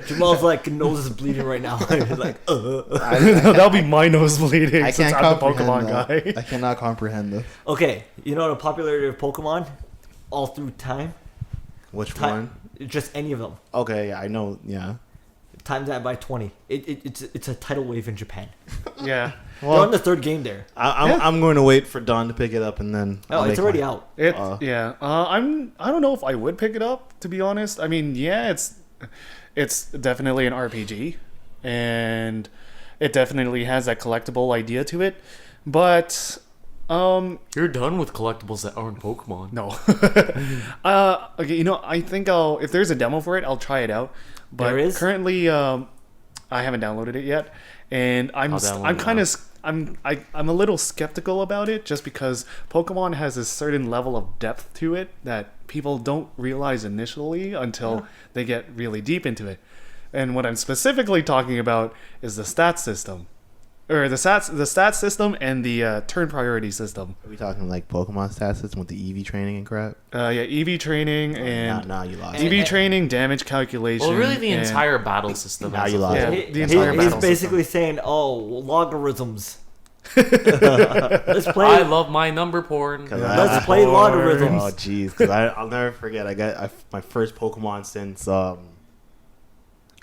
Jamal's like nose is bleeding right now. Like, that'll be my nose bleeding. I since can't I'm the comprehend Pokemon guy. I cannot comprehend this. Okay, you know the popularity of Pokemon all through time. Which one? Just any of them. Okay, I know. Yeah. Times that by 20. It's a tidal wave in Japan. Yeah. Well, they're on the third game there. I'm going to wait for Don to pick it up and then. It's already out. I don't know if I would pick it up, to be honest. I mean, yeah, it's definitely an RPG, and it definitely has that collectible idea to it, but you're done with collectibles that aren't Pokemon. No. Okay, I think if there's a demo for it, I'll try it out. But there is? Currently, I haven't downloaded it yet, and I'm a little skeptical about it, just because Pokemon has a certain level of depth to it that people don't realize initially until they get really deep into it. And what I'm specifically talking about is the stats system. Or the stats system and the turn priority system. Are we talking like Pokemon stats system with the EV training and crap? Yeah, EV training and Now you lost. EV training, damage calculation. Well, really, the entire battle system. Now as you a lost. whole. Yeah, the entire He's battle basically saying, "Oh, logarithms." Let's play. I love my number porn. Let's play logarithms. Oh jeez, because I'll never forget. I got my first Pokemon since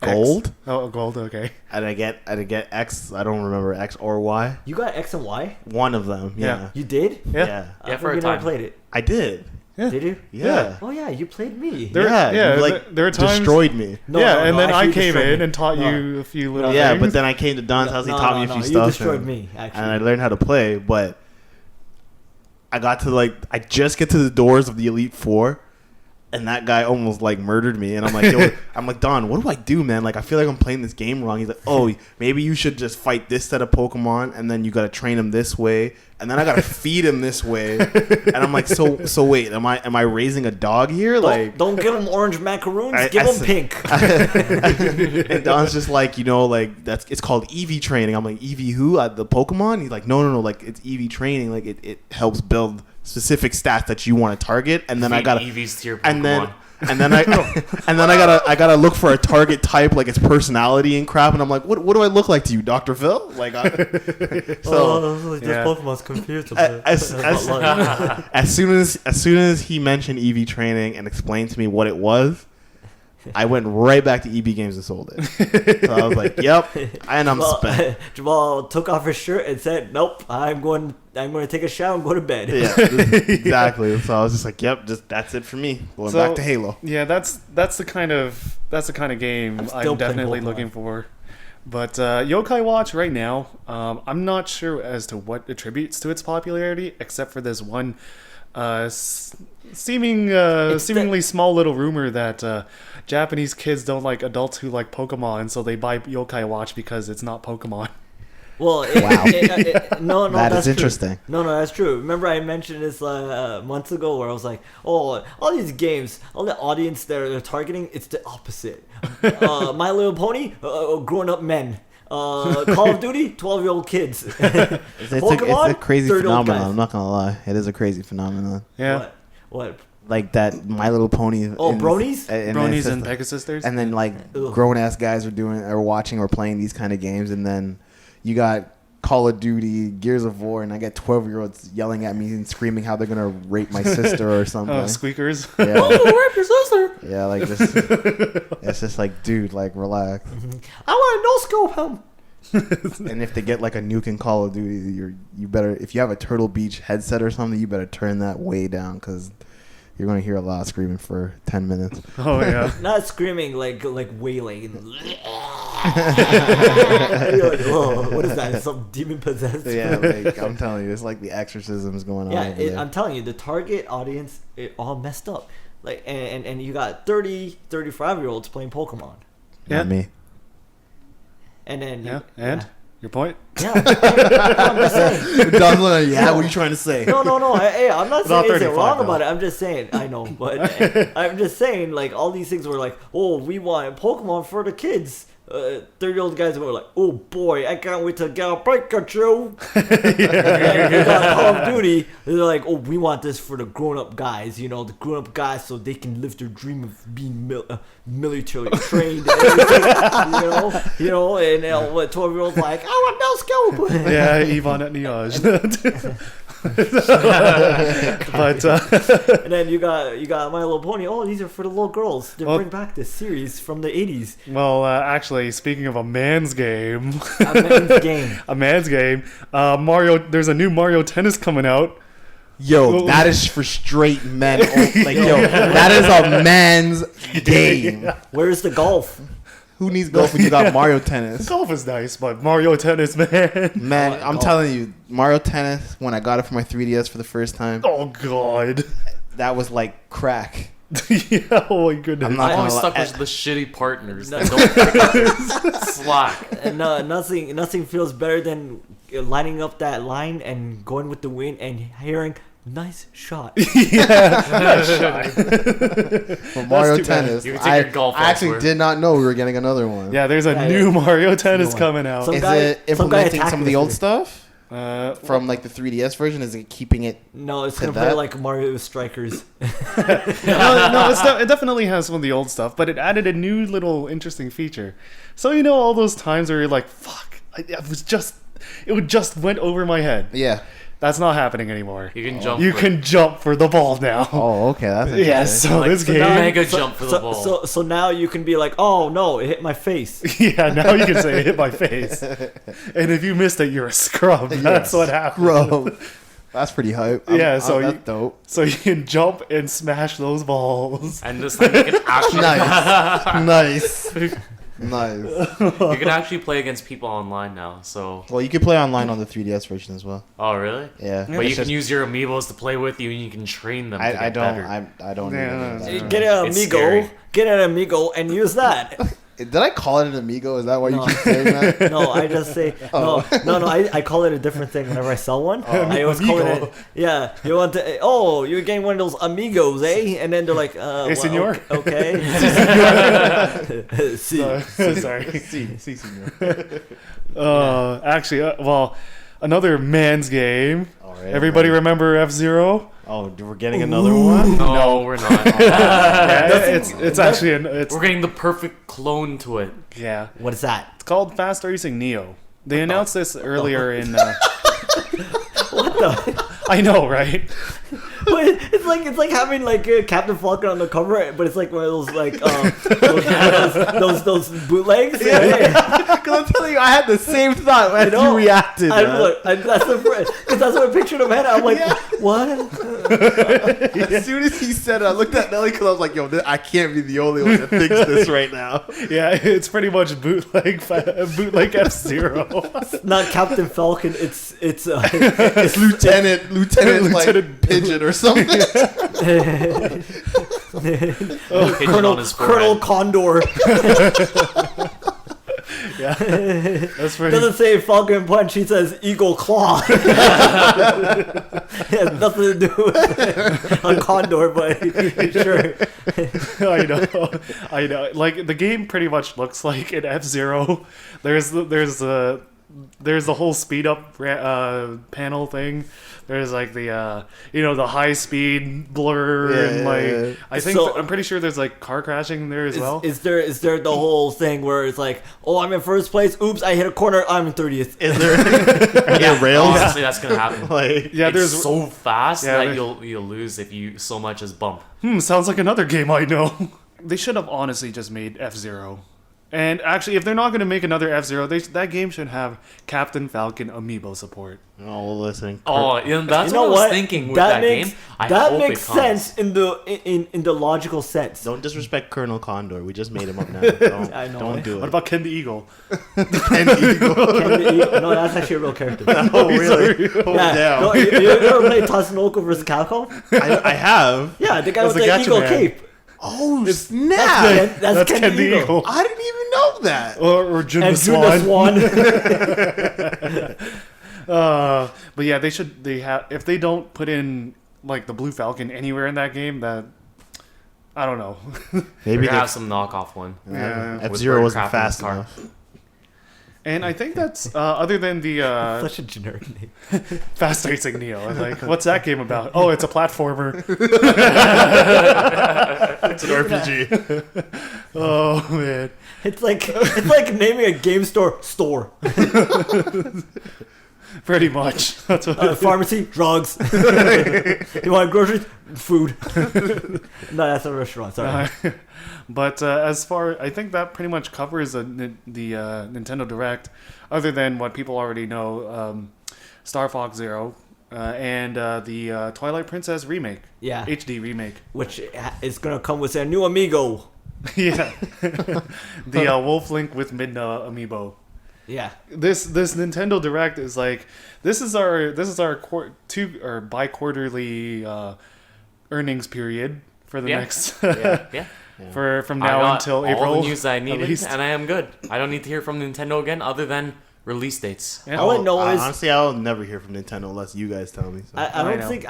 Gold. X. Oh, gold. Okay. And I get X. I don't remember X or Y. You got X and Y? One of them. Yeah. You did? Yeah. Yeah. I Yeah, think for a you never time. played it. I did. Yeah. Did you? Yeah. Oh yeah, you played me. There- yeah. yeah, You, like there are times- destroyed me. No, yeah, no, and no, then I actually came destroyed in me. and taught No. you a few little Yeah, things. but then I came to Don's house. He taught me a few You stuff. destroyed and, me, actually. and I learned how to play. But I got to I just get to the doors of the Elite Four, and that guy almost murdered me. And I'm like, yo, I'm like, Don, what do I do, man? I feel like I'm playing this game wrong. He's like, oh, maybe you should just fight this set of Pokemon, and then you got to train him this way, and then I got to feed him this way. And I'm like, so wait, am I raising a dog here? Don't give him orange macaroons. Give him pink. And Don's just it's called EV training. I'm like, EV who? The Pokemon? He's like, no, it's EV training. It helps build specific stats that you want to target, and then I gotta EVs to your Pokemon. and then I gotta look for a target type, its personality and crap, and I'm like, what do I look like to you, Dr. Phil? So This Pokemon's confused. as soon as he mentioned EV training and explained to me what it was, I went right back to EB Games and sold it. So I was like, "Yep," and I'm spent. Jamal took off his shirt and said, "Nope, I'm going to take a shower and go to bed." Yeah, exactly. So I was just like, "Yep, that's it for me. Going back to Halo." Yeah, that's the kind of game I'm definitely looking for. But Yokai Watch right now, I'm not sure as to what attributes to its popularity, except for this one seemingly small little rumor that Japanese kids don't like adults who like Pokemon, so they buy Yokai Watch because it's not Pokemon. Well, no, that that's is interesting. True. No, that's true. Remember, I mentioned this months ago, where I was like, "Oh, all these games, all the audience they're targeting, it's the opposite. My Little Pony, grown-up men. Call of Duty, 12-year-old kids. Pokemon, it's a crazy 30-year-old phenomenon. guys. I'm not gonna lie, it is a crazy phenomenon. Yeah. What? Like that My Little Pony. Oh, bronies? Bronies and Pegasisters. And then grown ass guys are watching or playing these kind of games, and then you got Call of Duty, Gears of War, and I get 12-year-olds yelling at me and screaming how they're gonna rape my sister or something. Squeakers. Yeah. Oh, rape your sister! Yeah, it's just dude, relax. I want to no-scope him. And if they get a nuke in Call of Duty, you better, if you have a Turtle Beach headset or something, you better turn that way down, because you're gonna hear a lot of screaming for 10 minutes. Oh yeah. Not screaming, like wailing. You're like, oh, what is that? Is some demon possessed? Yeah, I'm telling you, it's like the exorcisms going on. Yeah, I'm telling you, the target audience, it all messed up. And you got 30, 35-year-olds playing Pokemon. Not me. And then your point? Yeah, I'm just saying. What are you trying to say? No. I'm not saying anything wrong though. about it. I'm just saying. I know, but I'm just saying. All these things were we want Pokemon for the kids. 30-year-old guys were like, oh boy, I can't wait to get a Pikachu. And you got Call of Duty. They're like, oh, we want this for the grown-up guys. The grown-up guys, so they can live their dream of being military trained. And everything, And 12-year-olds like, I want no scope. Yeah, Yvonne at Niage. But and then you got My Little Pony. Oh, these are for the little girls. They bring back this series from the 80s. Well, actually, speaking of a man's game, A man's game, Mario. There's a new Mario Tennis coming out. Yo, that is for straight men. That is a man's game. Where's the golf? Who needs golf when you got Mario Tennis? Golf is nice, but Mario Tennis, man. Man, I'm telling you, Mario Tennis, when I got it for my 3DS for the first time, Oh God. that was like crack. Yeah, oh my goodness. I'm not I'm always gonna stuck lie. with the shitty partners that don't pick up their slack. And nothing feels better than lining up that line and going with the wind and hearing nice shot. For Mario Tennis, You can take your golf I actually elsewhere. did not know we were getting another one. Yeah, there's a new Mario Tennis coming out. Some Is guy- it some guy implementing attacked some of the us old with it. stuff from like the 3DS version? Is it keeping it? No, it's To gonna play that? like Mario Strikers. No, it definitely has some of the old stuff, but it added a new little interesting feature. So you know all those times where you're like, "Fuck, it just went over my head." Yeah. That's not happening anymore. You can jump. You for- can jump for the ball now. Oh, okay. That's interesting. Yes, so Like, this so game. now- Mega jump for the ball. So now you can be like, oh no, it hit my face. Yeah, now you can say it hit my face. And if you missed it, you're a scrub. That's what happened. Bro, that's pretty hype. Yeah, so that's you- dope. So you can jump and smash those balls. And this time you can actually Nice. Nice. you can actually play against people online now. So Well, you can play online on the 3DS version as well. oh really? Yeah. But you can use your amiibos to play with you, and you can train them. To I get don't. Better. I don't. Yeah, even know no, that. Get an It's amigo, scary. get an amigo, and use that. Did I call it an amigo? Is that why No. you keep saying that? No, I just say no. I call it a different thing whenever I sell one. I always call Amigo. it. Yeah, you want to? Oh, you're getting one of those amigos, eh? And then they're like, Hey, senor. Okay. See. Sorry. Si, senor. Actually, well, another man's game. All right, Everybody remember F-Zero? Oh, we're getting another one. No, we're not. Yeah, it's actually it's We're getting the perfect clone to it. yeah. What is that? It's called Fast Racing Neo. They announced this earlier in. What the? I know, right? But it's like having like Captain Falcon on the cover, but it's like one of those like those bootlegs. Because I'm telling you, I had the same thought as know. you reacted. I man. look, that's what I pictured in my head. I'm like, what? As soon as he said it, I looked at Nelly because I was like, "Yo, I can't be the only one that thinks this right now." Yeah, it's pretty much bootleg F-Zero. Not Captain Falcon. It's It's Lieutenant like Pigeon or something. Pigeon on his Colonel forehead. Condor. Yeah, that's pretty. Doesn't say Falcon Punch. He says Eagle Claw. It has nothing to do with a condor, but sure. I know. Like the game pretty much looks like an F-Zero. There's the whole speed up panel thing. There's like the the high speed blur and like I think So- I'm pretty sure there's like car crashing there as well. Is there the whole thing where it's like, oh, I'm in first place. Oops, I hit a corner. I'm in 30th. Is there are there rails? Honestly, that's gonna happen. Like, Yeah, it's there's so fast Yeah, that there- you'll lose if you so much as bump. sounds like another game I know. They should have honestly just made F-Zero. And actually, if they're not going to make another F-Zero, that game should have Captain Falcon amiibo support. oh, listen. Oh, and that's You know what I was what? thinking with that makes, game. I that hope makes it comes. sense in the logical sense. Don't disrespect Colonel Condor. We just made him up now. Don't, I know, don't right? do What it. about Ken the Eagle? No, that's actually a real character. Oh, really? Oh, Yeah. damn. No, you ever played Tatsunoko vs. Capcom? I have. Yeah, the guy That's with the the Gacha eagle Man. cape. Oh, That's snap. That's Ken the Eagle. I didn't even know that. Or June And the June Swan. the Swan. But yeah, they have if they don't put in like the Blue Falcon anywhere in that game, that I don't know. We're Maybe gonna have some knockoff one. Yeah. F-Zero wasn't Birdcraft in fast his car. enough. And I think that's other than the Such a generic name. Fast Racing Neo. I was like, what's that game about? Oh, it's a platformer. It's an RPG. Oh man. It's like naming a game store. Pretty much. That's what Pharmacy, drugs. You want groceries? Food. No, that's a restaurant. Sorry. But as far, I think that pretty much covers the Nintendo Direct, other than what people already know, Star Fox Zero, and the Twilight Princess remake, Yeah. HD remake. Which is gonna come with a new amigo. Yeah, the Wolf Link with Midna amiibo. Yeah. This Nintendo Direct is like this is our bi-quarterly earnings period for the Yeah. next Yeah. for from I now got until all April. the news that I needed, least. and I am good. I don't need to hear from Nintendo again, other than release dates. Yeah. All I know is honestly, I'll never hear from Nintendo unless you guys tell me. So. I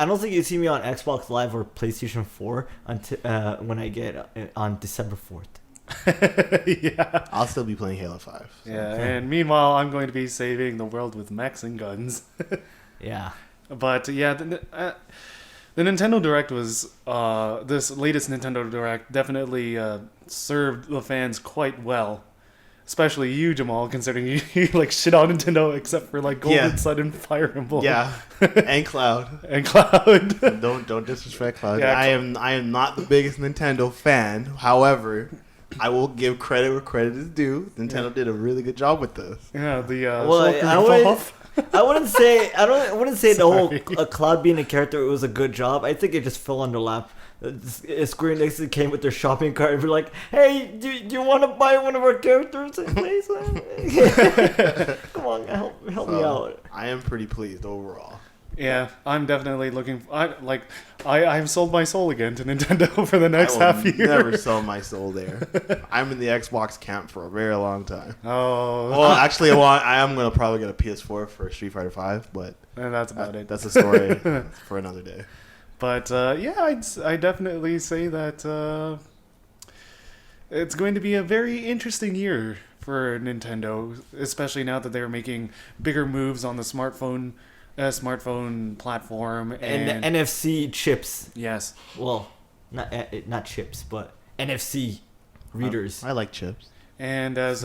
don't think you see me on Xbox Live or PlayStation 4 until when I get on December 4th. Yeah. I'll still be playing Halo 5. So. Yeah, and meanwhile, I'm going to be saving the world with mechs and guns. Yeah. But yeah, the Nintendo Direct was this latest Nintendo Direct definitely served the fans quite well, especially you, Jamal, considering you like shit on Nintendo except for like Golden Sun and Fire Emblem. Yeah, and Cloud. And Cloud. don't disrespect Cloud. Yeah, I am not the biggest Nintendo fan. However, I will give credit where credit is due. Nintendo did a really good job with this. Yeah, the I wouldn't say the whole Cloud being a character was a good job. I think it just fell on their lap. Square Enix came with their shopping cart and be like, "Hey, do you want to buy one of our characters, please? Come on, help me out." I am pretty pleased overall. Yeah, I'm definitely looking. I've sold my soul again to Nintendo for the next half year. Never sell my soul there. I'm in the Xbox camp for a very long time. Oh, well, actually, I am gonna probably get a PS4 for Street Fighter 5, but and that's about it. That's a story for another day. But yeah, I definitely say that it's going to be a very interesting year for Nintendo, especially now that they're making bigger moves on the smartphone platform and NFC chips. Yes. Well, not chips, but NFC readers. I like chips. And as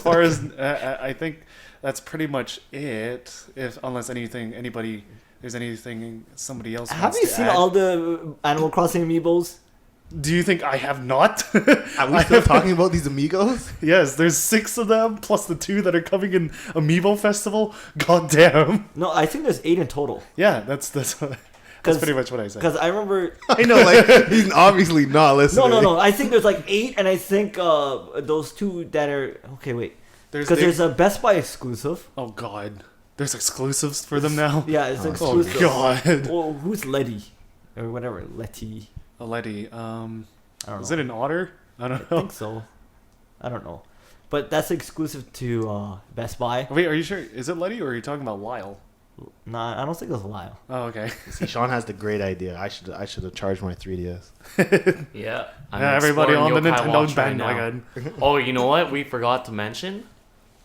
far as I think that's pretty much it. Unless there's anything somebody else. Have you seen all the Animal Crossing amiibos? Do you think I have not? Are we still talking about these amigos? Yes, there's 6 of them, plus the 2 that are coming in Amiibo Festival. God damn. No, I think there's 8 in total. Yeah, that's pretty much what I said. Because I remember... I know, like, he's obviously not listening. No. I think there's like 8, and I think those 2 that are... Okay, wait. Because there's a Best Buy exclusive. Oh, God. There's exclusives for them now? Yeah, it's exclusive. Oh, God. Well, who's Letty? Or whatever, Letty. A Letty. I don't know. Is it an otter? I don't know. I think so. I don't know. But that's exclusive to Best Buy. Wait, are you sure? Is it Letty or are you talking about Lyle? Nah, I don't think it was Lyle. Oh, okay. See, Sean has the great idea. I should have charged my 3DS. Yeah. Everybody on the Yokai Nintendo Watch bandwagon. Oh, you know what? We forgot to mention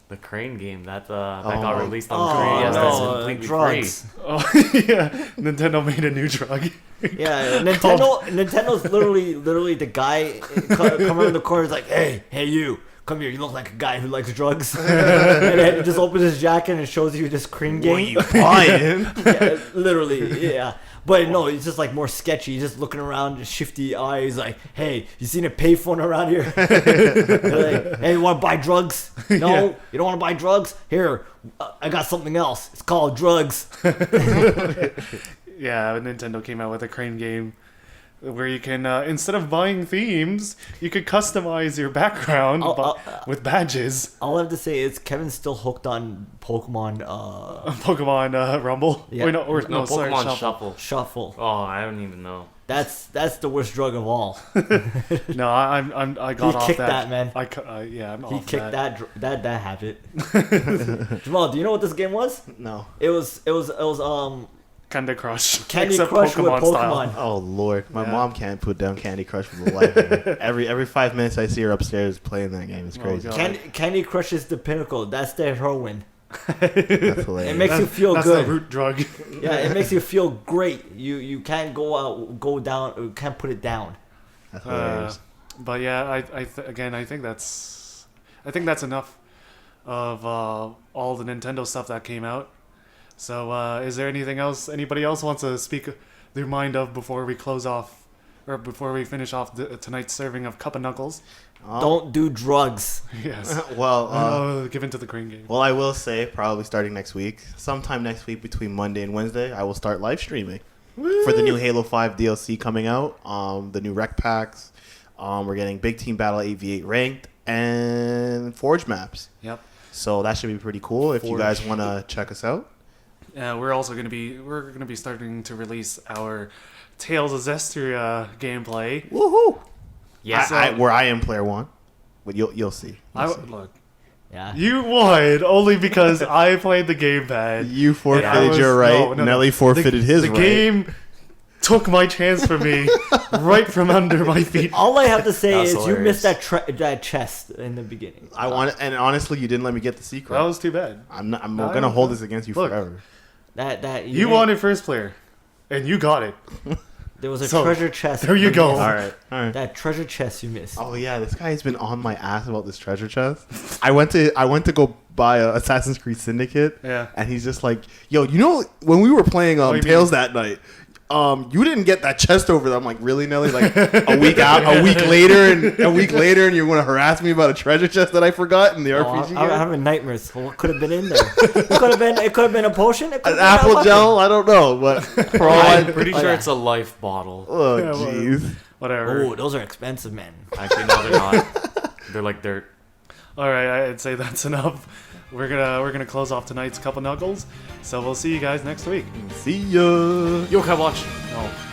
the Crane game that got released on 3DS. That's completely drugs. free. Oh, yeah. Nintendo made a new drug. Yeah, Nintendo's literally the guy come around the corner is like, hey you, come here, you look like a guy who likes drugs. And then he just opens his jacket and shows you this cream game. What are you buying? Yeah, literally, yeah. But no, it's just like more sketchy. He's just looking around, just shifty eyes, like, hey, you seen a payphone around here? Like, hey, you want to buy drugs? No, yeah. You don't want to buy drugs? Here, I got something else. It's called drugs. Yeah, Nintendo came out with a Crane game where you can, instead of buying themes, you could customize your background with badges. All I have to say is Kevin's still hooked on Pokemon. Pokemon Rumble. Yeah. No, Pokemon Shuffle. Oh, I don't even know. That's the worst drug of all. No, I got off kicked that. Man. I'm he off kicked that. that habit. Jamal, do you know what this game was? No. It was Candy Crush. Candy Crush with Pokemon. Style. Oh Lord, my mom can't put down Candy Crush for the life of her. Every 5 minutes I see her upstairs playing that game. It's crazy. Candy Crush is the pinnacle. That's their heroin. That's hilarious. It makes you feel that's good. That's the root drug. Yeah, it makes you feel great. You can't go down. You can't put it down. That's hilarious. But yeah, I think that's enough of all the Nintendo stuff that came out. So is there anything else anybody else wants to speak their mind of before we close off, or before we finish off tonight's serving of Kup O Knuckles? Don't do drugs. Yes. Well, give into the Crane game. Well, I will say probably starting next week, sometime next week between Monday and Wednesday, I will start live streaming for the new Halo 5 DLC coming out. The new rec packs. We're getting Big Team Battle AV8 ranked and Forge maps. Yep. So that should be pretty cool if you guys want to check us out. We're also gonna be starting to release our Tales of Zestiria gameplay. Woohoo! Yeah, where I am player 1, but you'll see. Look. Yeah. You won only because I played the gamepad. You forfeited your right. Nelly forfeited his the right. The game took my chance from me right from under my feet. All I have to say is hilarious. you missed that chest in the beginning. And honestly, you didn't let me get the secret. That was too bad. I'm gonna hold this against you Look. forever. That You wanted first player, and you got it. There was a So, treasure chest. there you go. missed. All right. That treasure chest you missed. Oh yeah, this guy's been on my ass about this treasure chest. I went to go buy a Assassin's Creed Syndicate. Yeah. And he's just like, yo, you know when we were playing do you Tales that night, you didn't get that chest over there. I'm like, really, Nelly? Like a week later, and you're gonna harass me about a treasure chest that I forgot in the RPG game? I'm having nightmares. What could have been in there? It could have been a potion. It could An have been a apple gel? I don't know, but for all I'm I pretty sure yeah. it's a life bottle. oh Yeah, jeez. Whatever. Oh, those are expensive, man. Actually, no, they're not. They're like dirt. All right, I'd say that's enough. We're gonna close off tonight's Cup of Knuckles. So we'll see you guys next week. See ya. Yo, can I watch? Oh.